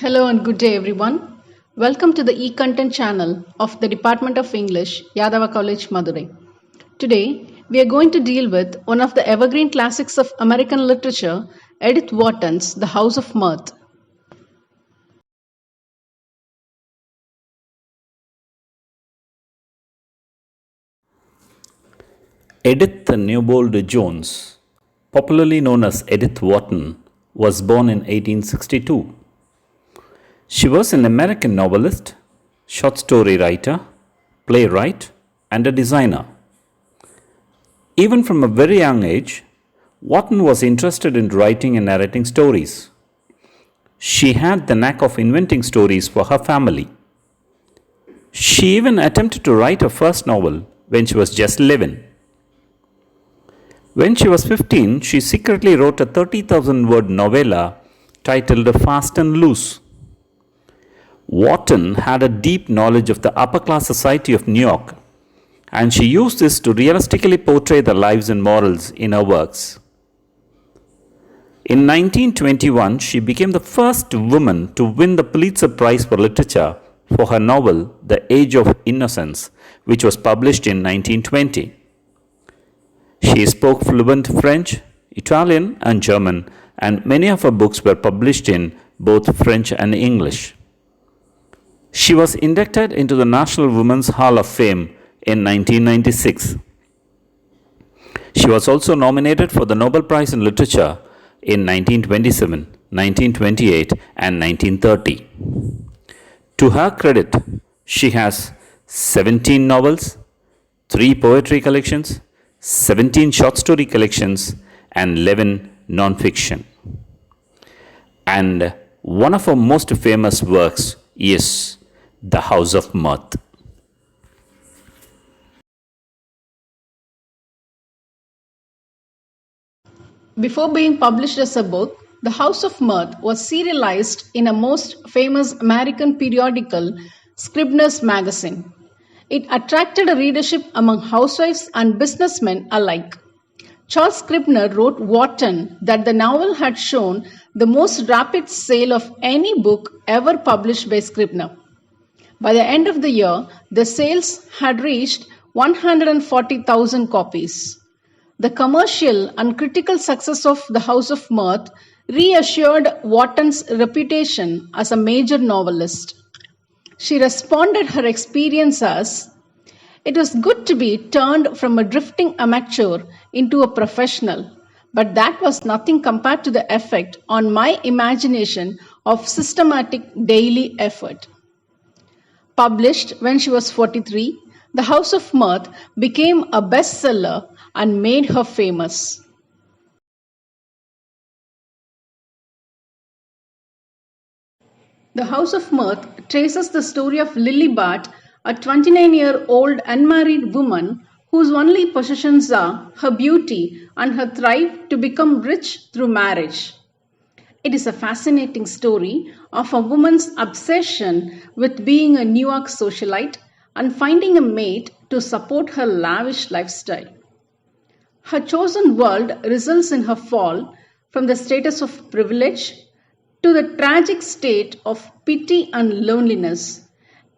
Hello and good day, everyone. Welcome to the e-content channel of the Department of English, Yadava College, Madurai. Today, we are going to deal with one of the evergreen classics of American literature, Edith Wharton's The House of Mirth. Edith Newbold Jones, popularly known as Edith Wharton, was born in 1862. She was an American novelist, short story writer, playwright, and a designer. Even from a very young age, Wharton was interested in writing and narrating stories. She had the knack of inventing stories for her family. She even attempted to write her first novel when she was just 11. When she was 15, she secretly wrote a 30,000 word novella titled Fast and Loose. Wharton had a deep knowledge of the upper class society of New York, and she used this to realistically portray the lives and morals in her works. In 1921, she became the first woman to win the Pulitzer Prize for Literature for her novel The Age of Innocence, which was published in 1920. She spoke fluent French, Italian, and German, and many of her books were published in both French and English. She was inducted into the National Women's Hall of Fame in 1996. She was also nominated for the Nobel Prize in Literature in 1927, 1928, and 1930. To her credit, she has 17 novels, 3 poetry collections, 17 short story collections, and 11 non-fiction. And one of her most famous works is The House of Mirth. Before being published as a book, The House of Mirth was serialized in a most famous American periodical, Scribner's Magazine. It attracted a readership among housewives and businessmen alike. Charles Scribner wrote Wharton that the novel had shown the most rapid sale of any book ever published by Scribner. By the end of the year, the sales had reached 140,000 copies. The commercial and critical success of The House of Mirth reassured Wharton's reputation as a major novelist. She responded her experience as, "It was good to be turned from a drifting amateur into a professional, but that was nothing compared to the effect on my imagination of systematic daily effort." Published when she was 43, The House of Mirth became a bestseller and made her famous. The House of Mirth traces the story of Lily Bart, a 29-year-old unmarried woman whose only possessions are her beauty and her drive to become rich through marriage. It is a fascinating story of a woman's obsession with being a New York socialite and finding a mate to support her lavish lifestyle. Her chosen world results in her fall from the status of privilege to the tragic state of pity and loneliness,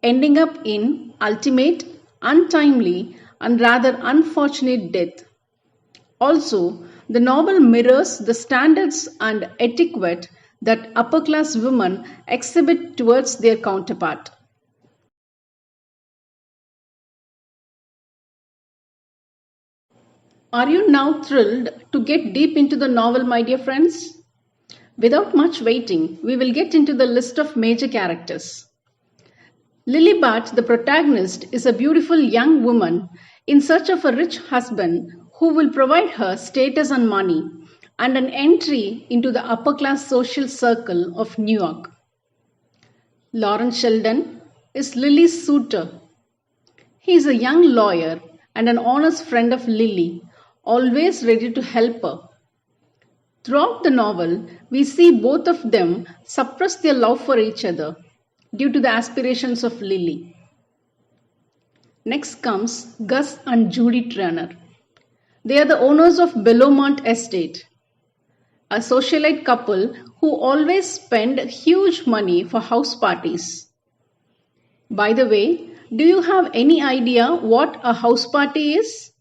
ending up in ultimate, untimely, and rather unfortunate death. Also, the novel mirrors the standards and etiquette that upper class women exhibit towards their counterpart. Are you now thrilled to get deep into the novel, my dear friends? Without much waiting, we will get into the list of major characters. Lily Bart, the protagonist, is a beautiful young woman in search of a rich husband who will provide her status and money and an entry into the upper class social circle of New York. Lawrence Sheldon is Lily's suitor. He is a young lawyer and an honest friend of Lily, always ready to help her. Throughout the novel, we see both of them suppress their love for each other due to the aspirations of Lily. Next comes Gus and Judy Turner. They are the owners of Bellomont Estate, a socialite couple who always spend huge money for house parties. By the way, do you have any idea what a house party is?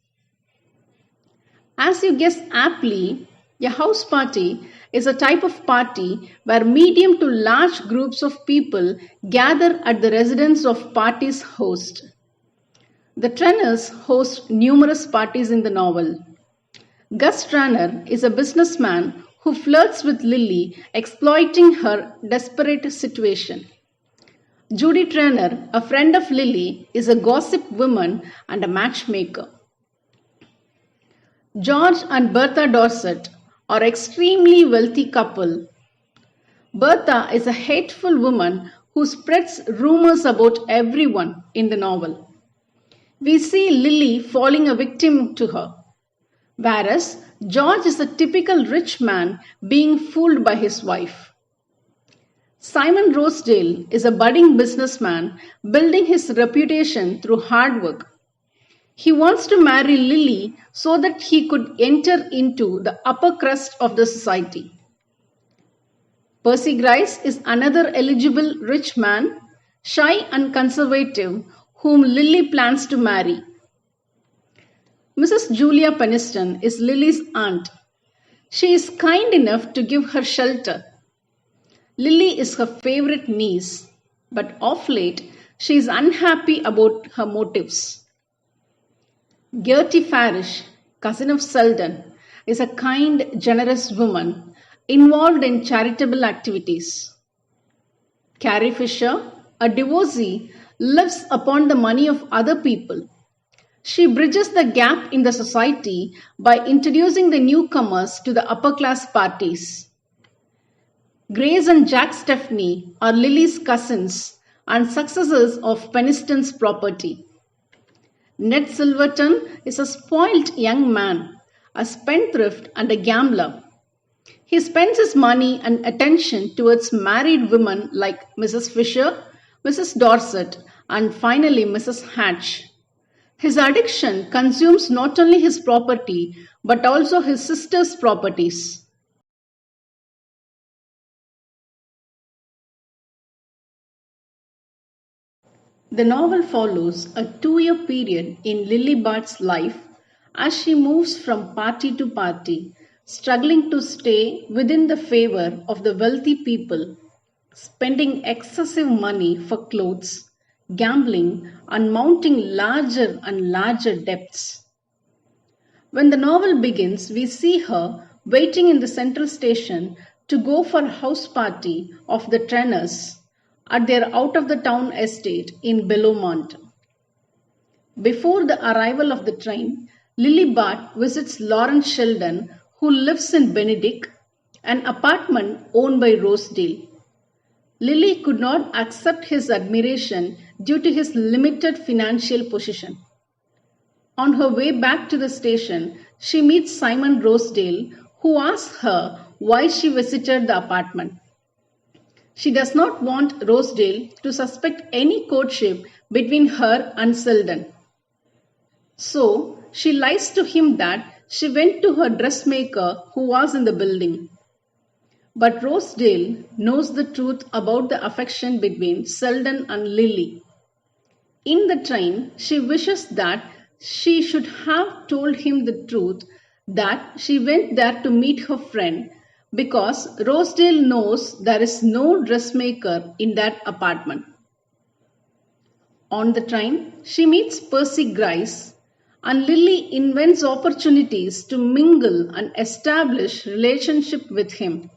As you guess aptly, a house party is a type of party where medium to large groups of people gather at the residence of party's host. The Trenners host numerous parties in the novel. Gus Tranner is a businessman who flirts with Lily, exploiting her desperate situation. Judy Tranner, a friend of Lily, is a gossip woman and a matchmaker. George and Bertha Dorset are an extremely wealthy couple. Bertha is a hateful woman who spreads rumors about everyone in the novel. We see Lily falling a victim to her, whereas George is a typical rich man being fooled by his wife. Simon Rosedale is a budding businessman building his reputation through hard work. He wants to marry Lily so that he could enter into the upper crust of the society. Percy Grice is another eligible rich man, shy and conservative, whom Lily plans to marry. Mrs. Julia Peniston is Lily's aunt. She is kind enough to give her shelter. Lily is her favorite niece, but of late she is unhappy about her motives. Gertie Farish, cousin of Selden, is a kind, generous woman involved in charitable activities. Carrie Fisher, a divorcee, lives upon the money of other people. She bridges the gap in the society by introducing the newcomers to the upper class parties. Grace and Jack Stepney are Lily's cousins and successors of Peniston's property. Ned Silverton is a spoilt young man, a spendthrift and a gambler. He spends his money and attention towards married women like Mrs. Fisher, Mrs. Dorset, and finally Mrs. Hatch. His addiction consumes not only his property but also his sister's properties. The novel follows a 2-year period in Lily Bart's life as she moves from party to party, struggling to stay within the favor of the wealthy people, spending excessive money for clothes, gambling, and mounting larger and larger debts. When the novel begins, we see her waiting in the central station to go for a house party of the Trenners at their out-of-the-town estate in Bellomont. Before the arrival of the train, Lily Bart visits Lawrence Sheldon, who lives in Benedict, an apartment owned by Rosedale. Lily could not accept his admiration due to his limited financial position. On her way back to the station, she meets Simon Rosedale, who asks her why she visited the apartment. She does not want Rosedale to suspect any courtship between her and Selden. So, she lies to him that she went to her dressmaker who was in the building. But Rosedale knows the truth about the affection between Selden and Lily. In the train, she wishes that she should have told him the truth that she went there to meet her friend, because Rosedale knows there is no dressmaker in that apartment. On the train, she meets Percy Grice, and Lily invents opportunities to mingle and establish relationship with him.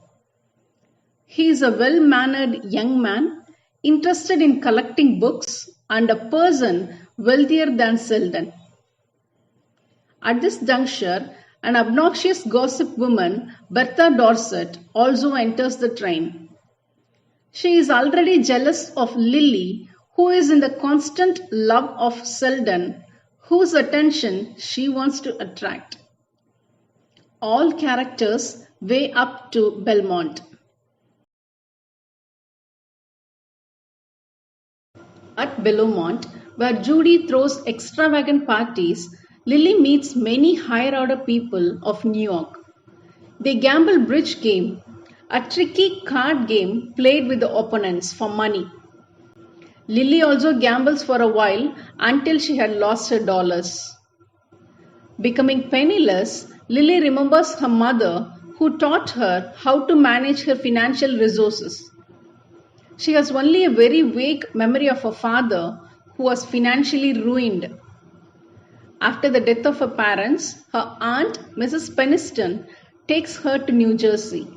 He is a well-mannered young man, interested in collecting books, and a person wealthier than Selden. At this juncture, an obnoxious gossip woman, Bertha Dorset, also enters the train. She is already jealous of Lily, who is in the constant love of Selden, whose attention she wants to attract. All characters weigh up to Belmont. At Bellomont, where Judy throws extravagant parties, Lily meets many higher order people of New York. They gamble bridge game, a tricky card game played with the opponents for money. Lily also gambles for a while until she had lost her dollars. Becoming penniless, Lily remembers her mother who taught her how to manage her financial resources. She has only a very vague memory of her father who was financially ruined. After the death of her parents, her aunt, Mrs. Peniston, takes her to New Jersey.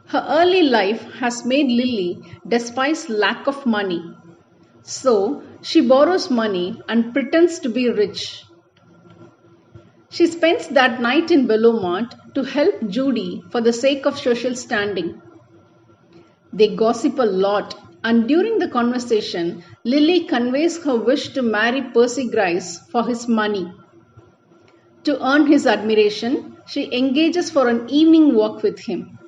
Her early life has made Lily despise lack of money. So, she borrows money and pretends to be rich. She spends that night in Belmont to help Judy for the sake of social standing. They gossip a lot, and during the conversation, Lily conveys her wish to marry Percy Grice for his money. To earn his admiration, she engages for an evening walk with him.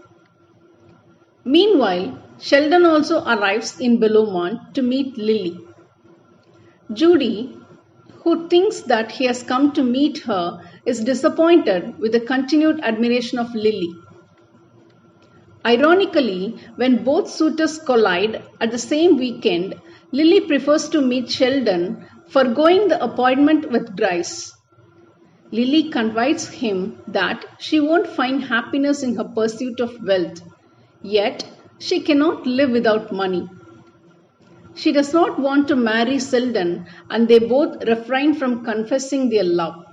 Meanwhile, Sheldon also arrives in Belmont to meet Lily. Judy, who thinks that he has come to meet her, is disappointed with the continued admiration of Lily. Ironically, when both suitors collide at the same weekend, Lily prefers to meet Sheldon, foregoing the appointment with Grice. Lily confides him that she won't find happiness in her pursuit of wealth, yet she cannot live without money. She does not want to marry Sheldon, and they both refrain from confessing their love.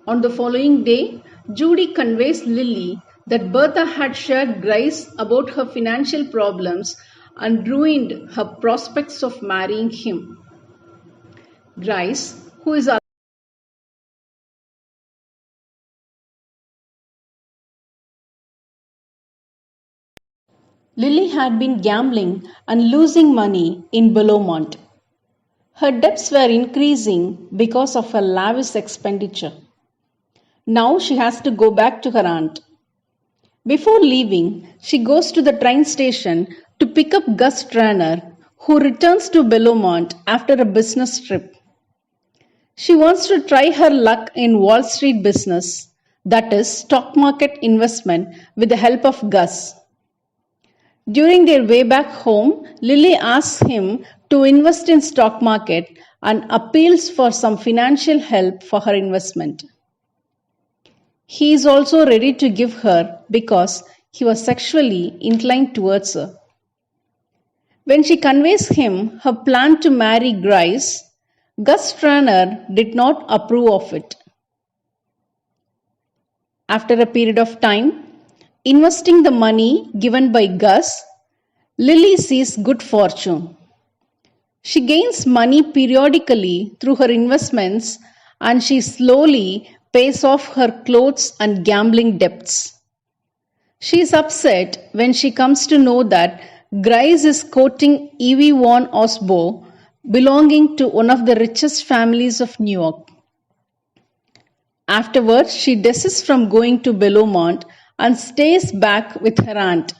On the following day, Judy conveys Lily that Bertha had shared Grice about her financial problems and ruined her prospects of marrying him. Grice, who is Lily had been gambling and losing money in Belmont. Her debts were increasing because of her lavish expenditure. Now she has to go back to her aunt. Before leaving, she goes to the train station to pick up Gus Tranner, who returns to Belmont after a business trip. She wants to try her luck in Wall Street business, that is, stock market investment, with the help of Gus. During their way back home, Lily asks him to invest in stock market and appeals for some financial help for her investment. He is also ready to give her because he was sexually inclined towards her. When she conveys him her plan to marry Grice, Gus Tranner did not approve of it. After a period of time, investing the money given by Gus, Lily sees good fortune. She gains money periodically through her investments and she slowly pays off her clothes and gambling debts. She is upset when she comes to know that Grice is courting Evie Van Osborne, belonging to one of the richest families of New York. Afterwards, she desists from going to Belmont and stays back with her aunt.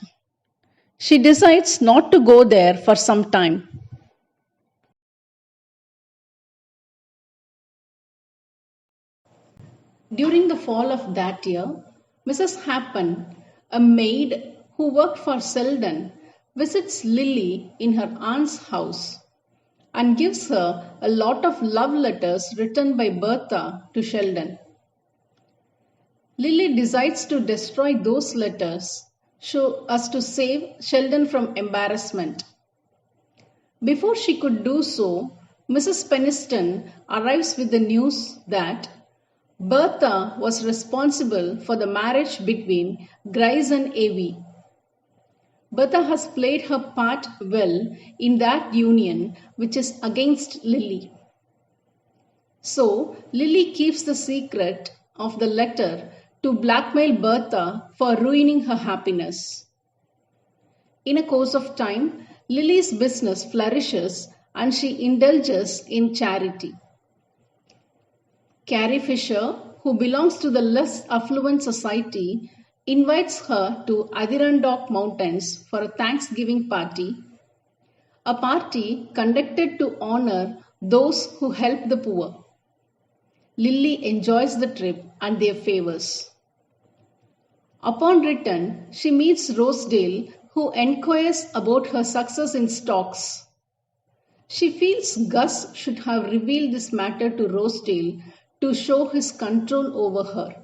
She decides not to go there for some time. During the fall of that year, Mrs. Happen, a maid who worked for Sheldon, visits Lily in her aunt's house and gives her a lot of love letters written by Bertha to Sheldon. Lily decides to destroy those letters so as to save Sheldon from embarrassment. Before she could do so, Mrs. Peniston arrives with the news that Bertha was responsible for the marriage between Grice and Evie. Bertha has played her part well in that union which is against Lily. So, Lily keeps the secret of the letter to blackmail Bertha for ruining her happiness. In a course of time, Lily's business flourishes and she indulges in charity. Carrie Fisher, who belongs to the less affluent society, invites her to Adirondack Mountains for a Thanksgiving party, a party conducted to honor those who help the poor. Lily enjoys the trip and their favors. Upon return, she meets Rosedale, who enquires about her success in stocks. She feels Gus should have revealed this matter to Rosedale to show his control over her.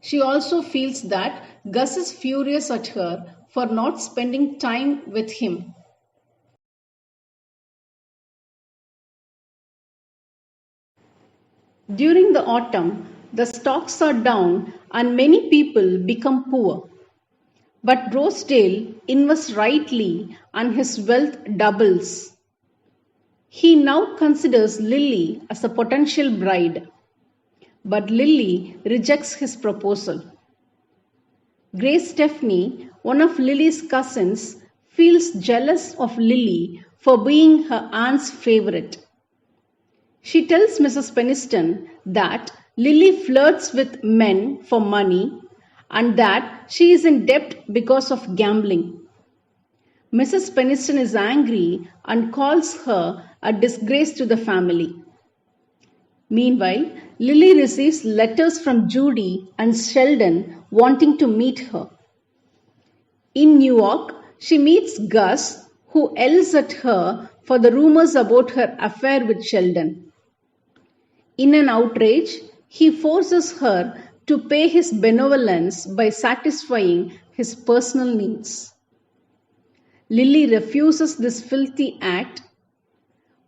She also feels that Gus is furious at her for not spending time with him. During the autumn, the stocks are down and many people become poor. But Rosedale invests rightly and his wealth doubles. He now considers Lily as a potential bride, but Lily rejects his proposal. Grace Stepney, one of Lily's cousins, feels jealous of Lily for being her aunt's favorite. She tells Mrs. Peniston that Lily flirts with men for money and that she is in debt because of gambling. Mrs. Peniston is angry and calls her a disgrace to the family. Meanwhile, Lily receives letters from Judy and Sheldon wanting to meet her. In New York, she meets Gus, who yells at her for the rumors about her affair with Sheldon. In an outrage, he forces her to pay his benevolence by satisfying his personal needs. Lily refuses this filthy act.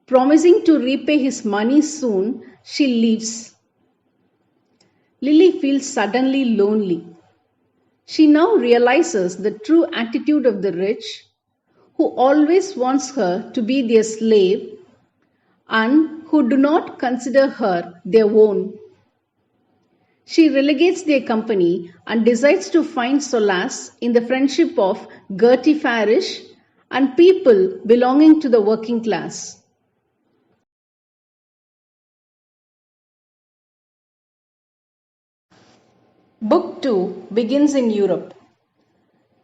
Promising to repay his money soon, she leaves. Lily feels suddenly lonely. She now realizes the true attitude of the rich, who always wants her to be their slave and who do not consider her their own. She relegates their company and decides to find solace in the friendship of Gertie Farish and people belonging to the working class. Book 2 begins in Europe.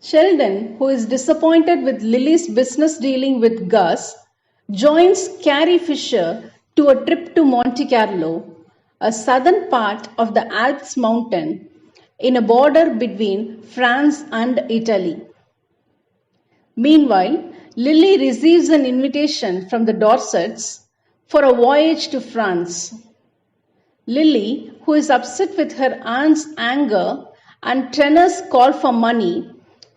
Sheldon, who is disappointed with Lily's business dealing with Gus, joins Carrie Fisher to a trip to Monte Carlo, a southern part of the Alps mountain in a border between France and Italy. Meanwhile, Lily receives an invitation from the Dorsets for a voyage to France. Lily, who is upset with her aunt's anger and Trenor's call for money,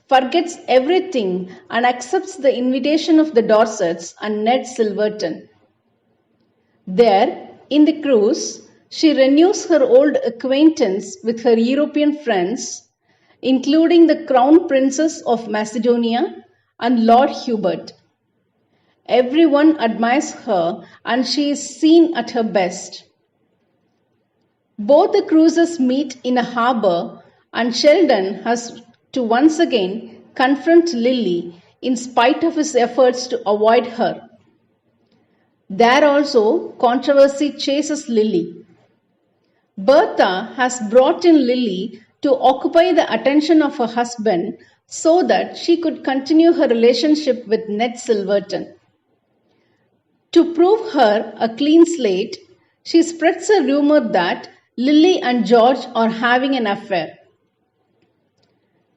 forgets everything and accepts the invitation of the Dorsets and Ned Silverton. There, in the cruise, she renews her old acquaintance with her European friends, including the Crown Princess of Macedonia and Lord Hubert. Everyone admires her and she is seen at her best. Both the cruisers meet in a harbour and Sheldon has to once again confront Lily in spite of his efforts to avoid her. There also, controversy chases Lily. Bertha has brought in Lily to occupy the attention of her husband so that she could continue her relationship with Ned Silverton. To prove her a clean slate, she spreads a rumor that Lily and George are having an affair.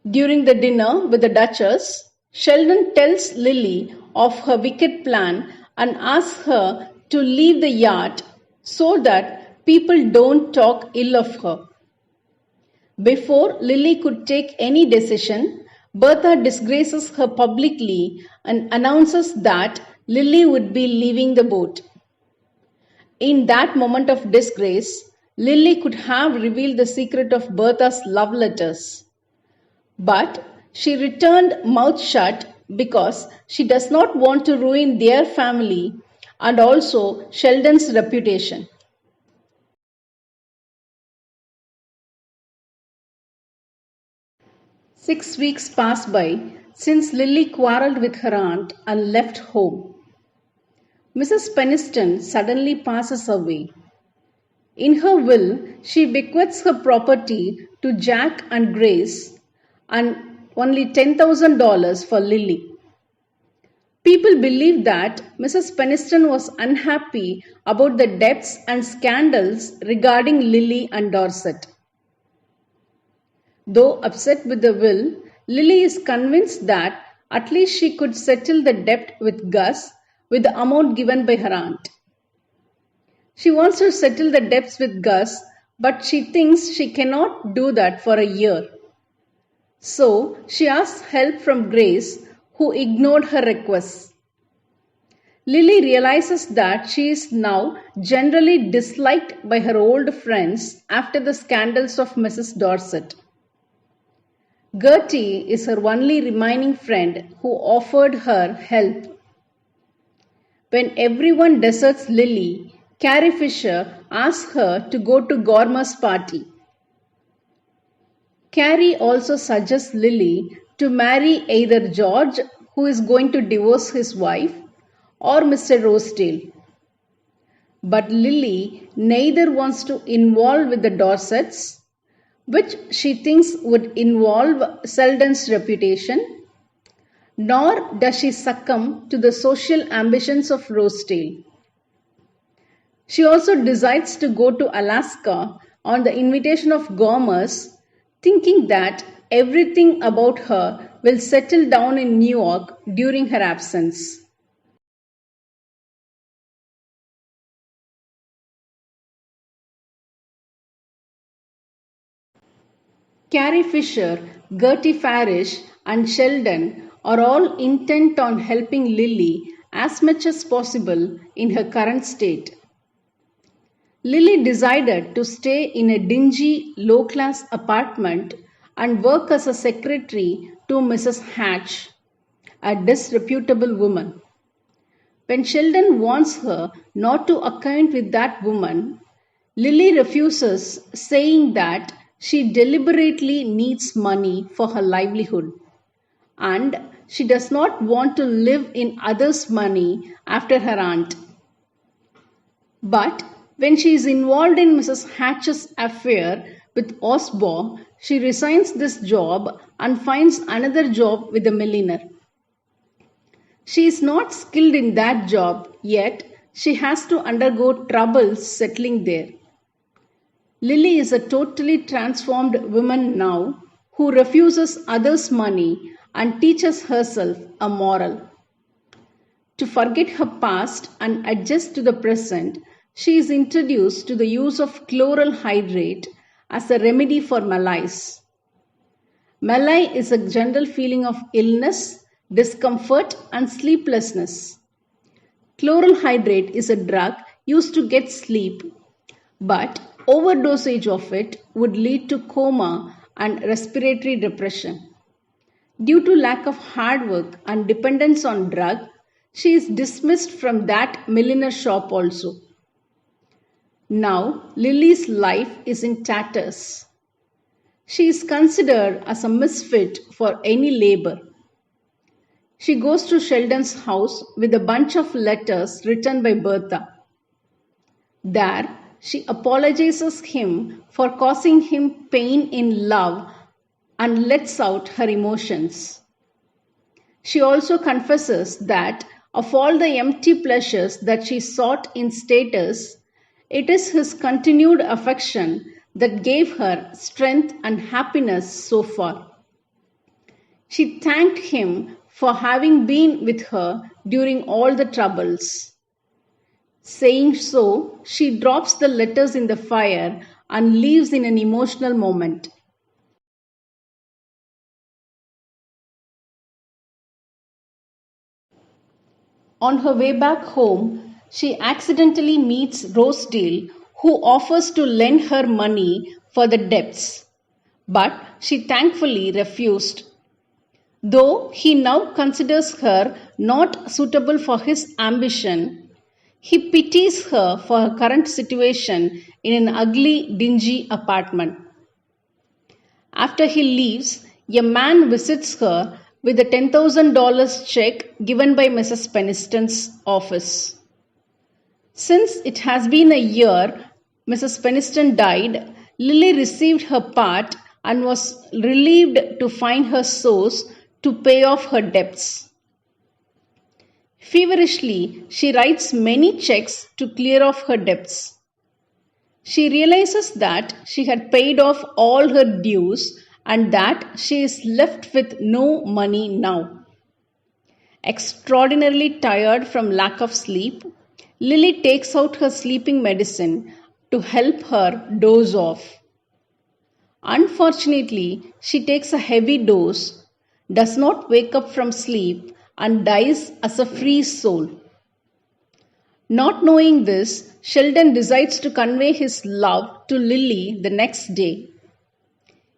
During the dinner with the Duchess, Sheldon tells Lily of her wicked plan and asks her to leave the yacht so that people don't talk ill of her. Before Lily could take any decision, Bertha disgraces her publicly and announces that Lily would be leaving the boat. In that moment of disgrace, Lily could have revealed the secret of Bertha's love letters. But she returned mouth shut because she does not want to ruin their family and also Sheldon's reputation. Six weeks pass by since Lily quarrelled with her aunt and left home. Mrs. Peniston suddenly passes away. In her will, she bequeaths her property to Jack and Grace and only $10,000 for Lily. People believe that Mrs. Peniston was unhappy about the debts and scandals regarding Lily and Dorset. Though upset with the will, Lily is convinced that at least she could settle the debt with Gus with the amount given by her aunt. She wants to settle the debts with Gus, but she thinks she cannot do that for a year. So she asks help from Grace, who ignored her requests. Lily realizes that she is now generally disliked by her old friends after the scandals of Mrs. Dorset. Gertie is her only remaining friend who offered her help. When everyone deserts Lily, Carrie Fisher asks her to go to Gormer's party. Carrie also suggests Lily to marry either George, who is going to divorce his wife, or Mr. Rosedale. But Lily neither wants to involve with the Dorsets, which she thinks would involve Selden's reputation, nor does she succumb to the social ambitions of Rosedale. She also decides to go to Alaska on the invitation of Gormers, thinking that everything about her will settle down in New York during her absence. Carrie Fisher, Gertie Farish, and Sheldon are all intent on helping Lily as much as possible in her current state. Lily decided to stay in a dingy, low-class apartment and work as a secretary to Mrs. Hatch, a disreputable woman. When Sheldon warns her not to acquaint with that woman, Lily refuses, saying that she deliberately needs money for her livelihood and she does not want to live in others' money after her aunt. But when she is involved in Mrs. Hatch's affair with Osborne, she resigns this job and finds another job with a milliner. She is not skilled in that job, yet she has to undergo troubles settling there. Lily is a totally transformed woman now who refuses others' money and teaches herself a moral. To forget her past and adjust to the present, she is introduced to the use of chloral hydrate as a remedy for malaise. Malaise is a general feeling of illness, discomfort, and sleeplessness. Chloral hydrate is a drug used to get sleep, but overdosage of it would lead to coma and respiratory depression. Due to lack of hard work and dependence on drug, she is dismissed from that milliner shop also. Now Lily's life is in tatters. She is considered as a misfit for any labor. She goes to Sheldon's house with a bunch of letters written by Bertha. There, she apologizes him for causing him pain in love and lets out her emotions. She also confesses that of all the empty pleasures that she sought in status, it is his continued affection that gave her strength and happiness so far. She thanked him for having been with her during all the troubles. Saying so, she drops the letters in the fire and leaves in an emotional moment. On her way back home, she accidentally meets Rosedale, who offers to lend her money for the debts, but she thankfully refused. Though he now considers her not suitable for his ambition, he pities her for her current situation in an ugly, dingy apartment. After he leaves, a man visits her with a $10,000 check given by Mrs. Peniston's office. Since it has been a year, Mrs. Peniston died, Lily received her part and was relieved to find her source to pay off her debts. Feverishly, she writes many checks to clear off her debts. She realizes that she had paid off all her dues and that she is left with no money now. Extraordinarily tired from lack of sleep, Lily takes out her sleeping medicine to help her doze off. Unfortunately, she takes a heavy dose, does not wake up from sleep, and dies as a free soul. Not knowing this, Sheldon decides to convey his love to Lily the next day.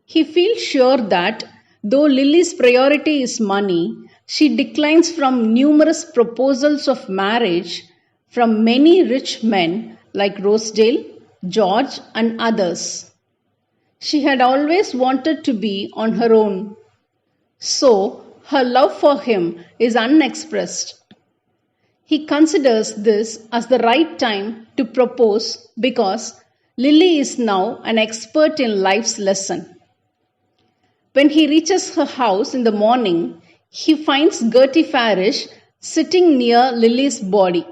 He feels sure that though Lily's priority is money, she declines from numerous proposals of marriage from many rich men like Rosedale, George, and others. She had always wanted to be on her own, so her love for him is unexpressed. He considers this as the right time to propose because Lily is now an expert in life's lesson. When he reaches her house in the morning, he finds Gertie Farish sitting near Lily's body.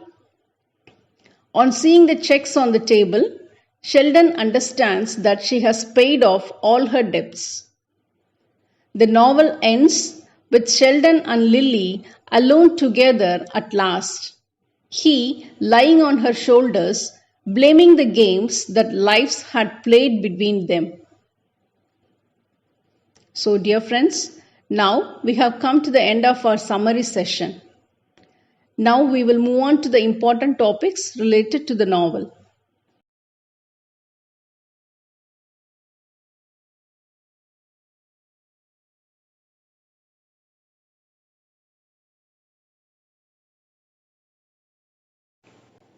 On seeing the checks on the table, Sheldon understands that she has paid off all her debts. The novel ends with Sheldon and Lily alone together at last. He lying on her shoulders, blaming the games that lives had played between them. So, dear friends, now we have come to the end of our summary session. Now we will move on to the important topics related to the novel.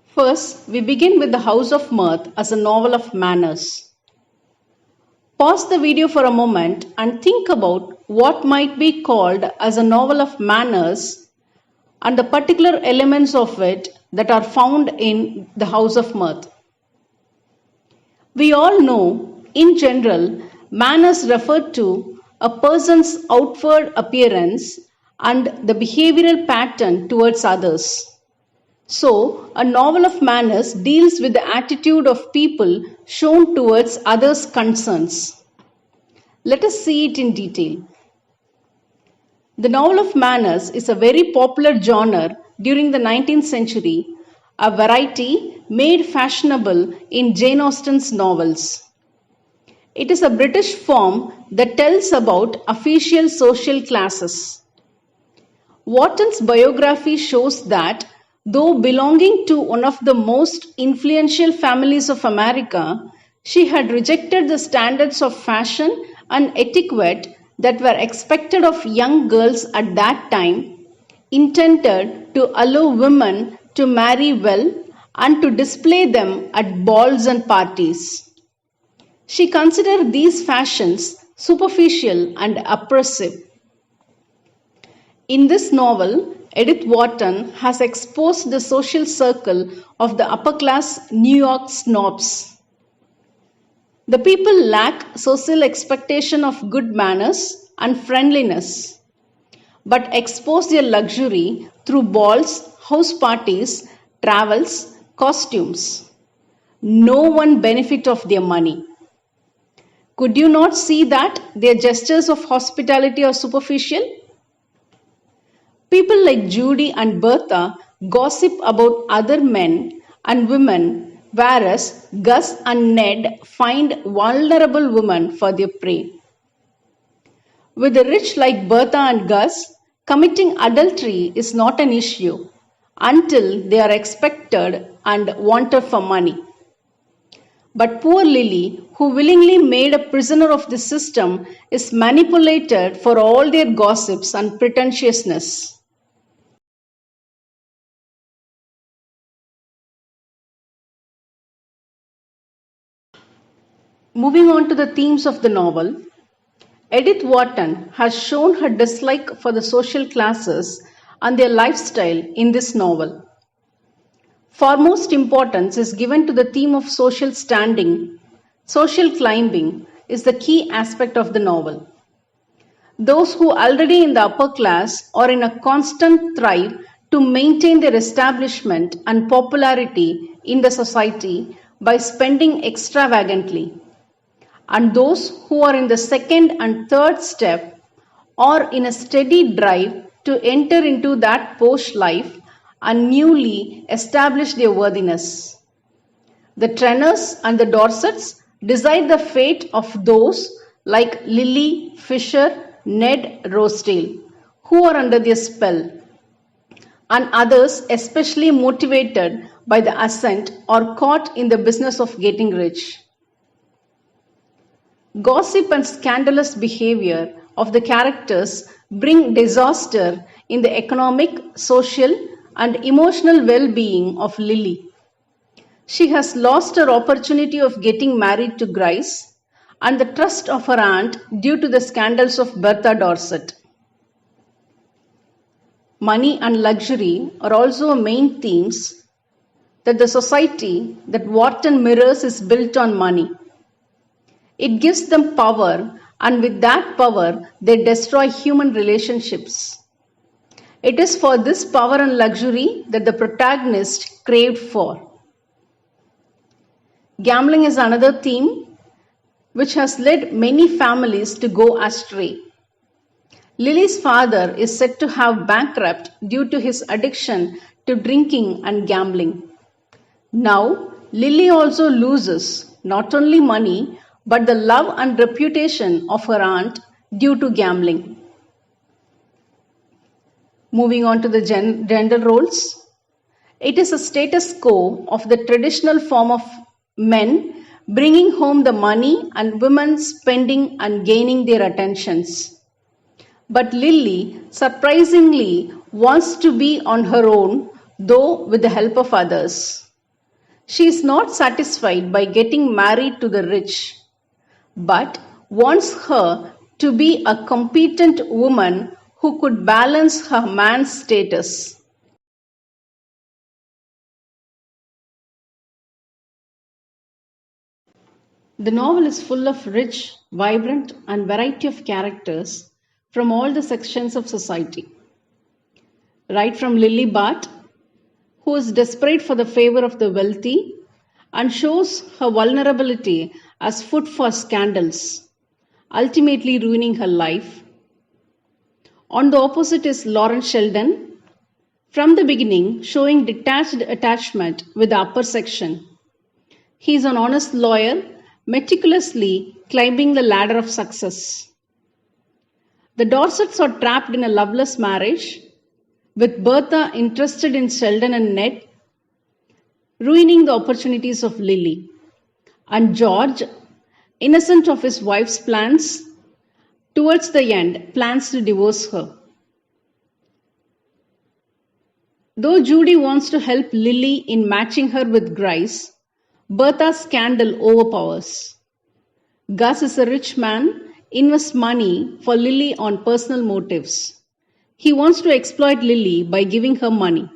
First, we begin with The House of Mirth as a novel of manners. Pause the video for a moment and think about what might be called as a novel of manners and the particular elements of it that are found in The House of Mirth. We all know, in general, manners refer to a person's outward appearance and the behavioral pattern towards others. So, a novel of manners deals with the attitude of people shown towards others' concerns. Let us see it in detail. The novel of manners is a very popular genre during the 19th century, a variety made fashionable in Jane Austen's novels. It is a British form that tells about official social classes. Wharton's biography shows that though belonging to one of the most influential families of America, she had rejected the standards of fashion and etiquette that were expected of young girls at that time, intended to allow women to marry well and to display them at balls and parties. She considered these fashions superficial and oppressive. In this novel, Edith Wharton has exposed the social circle of the upper-class New York snobs. The people lack social expectation of good manners and friendliness, but expose their luxury through balls, house parties, travels, costumes. No one benefit of their money. Could you not see that their gestures of hospitality are superficial? People like Judy and Bertha gossip about other men and women, whereas Gus and Ned find vulnerable women for their prey. With the rich like Bertha and Gus, committing adultery is not an issue until they are expected and wanted for money. But poor Lily, who willingly made a prisoner of the system, is manipulated for all their gossips and pretentiousness. Moving on to the themes of the novel, Edith Wharton has shown her dislike for the social classes and their lifestyle in this novel. Foremost importance is given to the theme of social standing. Social climbing is the key aspect of the novel. Those who already in the upper class are in a constant thrive to maintain their establishment and popularity in the society by spending extravagantly. and those who are in the second and third step or in a steady drive to enter into that post life and newly establish their worthiness. The Trenners and the Dorsets decide the fate of those like Lily, Fisher, Ned Rosedale, who are under their spell, and others especially motivated by the ascent or caught in the business of getting rich. Gossip and scandalous behavior of the characters bring disaster in the economic, social, and emotional well-being of Lily. She has lost her opportunity of getting married to Grice and the trust of her aunt due to the scandals of Bertha Dorset. Money and luxury are also main themes that the society that Wharton mirrors is built on money. It gives them power, and with that power, they destroy human relationships. It is for this power and luxury that the protagonist craved for. Gambling is another theme which has led many families to go astray. Lily's father is said to have bankrupt due to his addiction to drinking and gambling. Now, Lily also loses not only money but the love and reputation of her aunt due to gambling. Moving on to the gender roles. It is a status quo of the traditional form of men bringing home the money and women spending and gaining their attentions. But Lily surprisingly wants to be on her own, though with the help of others. She is not satisfied by getting married to the rich, but wants her to be a competent woman who could balance her man's status. The novel is full of rich, vibrant, and variety of characters from all the sections of society. Right from Lily Bart, who is desperate for the favor of the wealthy and shows her vulnerability as food for scandals, ultimately ruining her life. On the opposite is Lawrence Sheldon, from the beginning showing detached attachment with the upper section. He is an honest lawyer, meticulously climbing the ladder of success. The Dorsets are trapped in a loveless marriage, with Bertha interested in Sheldon and Ned, ruining the opportunities of Lily, and George, innocent of his wife's plans, towards the end plans to divorce her. Though Judy wants to help Lily in matching her with Grice, Bertha's scandal overpowers. Gus is a rich man, invests money for Lily on personal motives. He wants to exploit Lily by giving her money.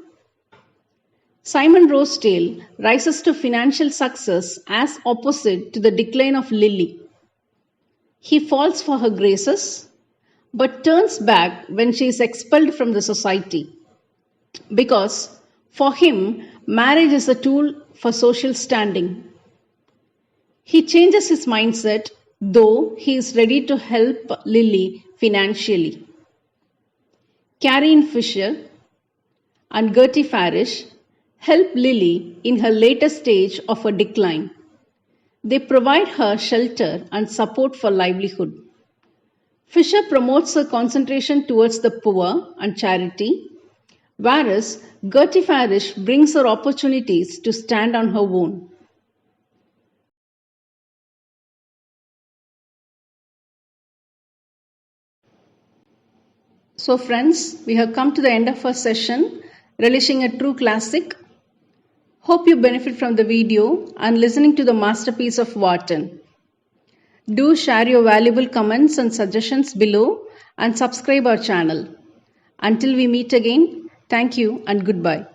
Simon Rosedale rises to financial success as opposite to the decline of Lily. He falls for her graces, but turns back when she is expelled from the society. Because for him, marriage is a tool for social standing. He changes his mindset, though he is ready to help Lily financially. Carrie Fisher and Gertie Farish help Lily in her later stage of her decline. They provide her shelter and support for livelihood. Fisher promotes her concentration towards the poor and charity, whereas Gertie Farish brings her opportunities to stand on her own. So friends, we have come to the end of our session, relishing a true classic. Hope you benefit from the video and listening to the masterpiece of Wharton. Do share your valuable comments and suggestions below and subscribe our channel. Until we meet again, thank you and goodbye.